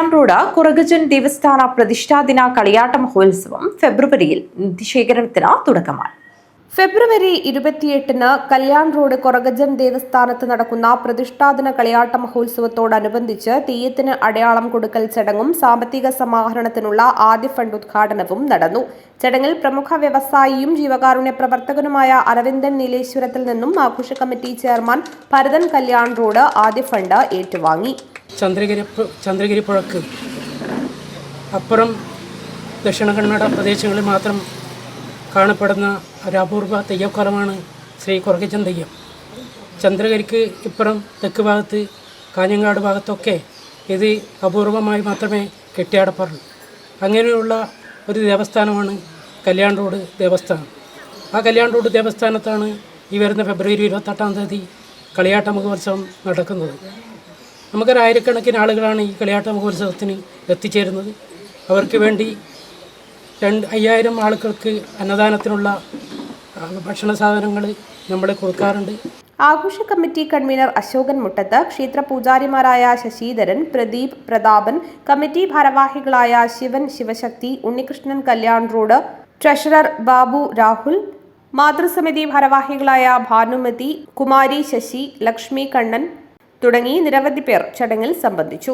Kalyan road കുറഗജൻ ദേവസ്ഥാന പ്രതിഷ്ഠാദിന കളിയാട്ട മഹോത്സവം ഫെബ്രുവരിയിൽ നിധിശേഖരണത്തിന് തുടക്കമായി. ഫെബ്രുവരി 28-ന് കല്യാൺ റോഡ് കുറഗജൻ ദേവസ്ഥാനത്ത് നടക്കുന്ന പ്രതിഷ്ഠാദിന കളിയാട്ട മഹോത്സവത്തോടനുബന്ധിച്ച് തെയ്യത്തിന് അടയാളം കൊടുക്കൽ ചടങ്ങും സാമ്പത്തിക സമാഹരണത്തിനുള്ള ആദ്യ ഫണ്ട് ഉദ്ഘാടനവും നടന്നു. ചടങ്ങിൽ പ്രമുഖ വ്യവസായിയും ജീവകാരുണ്യ പ്രവർത്തകനുമായ അരവിന്ദൻ നീലേശ്വരത്തിൽ നിന്നും ആഘോഷ committee chairman Bharathan Kalyan road ആദ്യ ഫണ്ട് ഏറ്റുവാങ്ങി. ചന്ദ്രഗിരി പുഴക്ക് അപ്പുറം ദക്ഷിണ കന്നഡ പ്രദേശങ്ങളിൽ മാത്രം കാണപ്പെടുന്ന ഒരപൂർവ തെയ്യക്കാലമാണ് ശ്രീ കുറഗജൻ തെയ്യം. ചന്ദ്രഗിരിക്ക് ഇപ്പുറം തെക്ക് ഭാഗത്ത് കാഞ്ഞങ്ങാട് ഭാഗത്തൊക്കെ ഇത് അപൂർവമായി മാത്രമേ കെട്ടിയാടപ്പാറുള്ളൂ. അങ്ങനെയുള്ള ഒരു ദേവസ്ഥാനമാണ് കല്യാൺ റോഡ് ദേവസ്ഥാനം. ആ കല്യാൺ റോഡ് ദേവസ്ഥാനത്താണ് ഈ വരുന്ന ഫെബ്രുവരി 28-ാം തീയതി കളിയാട്ട മഹോത്സവം നടക്കുന്നത്. നമുക്കൊരു ആയിരക്കണക്കിന് ആളുകളാണ് ഈ കളിയാട്ട മഹോത്സവത്തിന് എത്തിച്ചേരുന്നത്. അവർക്ക് വേണ്ടി 5000 ആളുകൾക്ക് അന്നദാനത്തിനുള്ള ഭക്ഷണ സാധനങ്ങൾ നമ്മൾ കൊടുക്കാറുണ്ട്. ആഘോഷ കമ്മിറ്റി കൺവീനർ അശോകൻ മുട്ടത്ത്, ക്ഷേത്ര പൂജാരിമാരായ ശശിധരൻ, പ്രദീപ്, പ്രതാപൻ, കമ്മിറ്റി ഭാരവാഹികളായ ശിവൻ, ശിവശക്തി, ഉണ്ണികൃഷ്ണൻ, കല്യാൺ റോഡ് ട്രഷറർ ബാബു, രാഹുൽ, മാതൃസമിതി ഭാരവാഹികളായ ഭാനുമതി, കുമാരി, ശശി, ലക്ഷ്മി, കണ്ണൻ തുടങ്ങി നിരവധി പേർ ചടങ്ങിൽ സംബന്ധിച്ചു.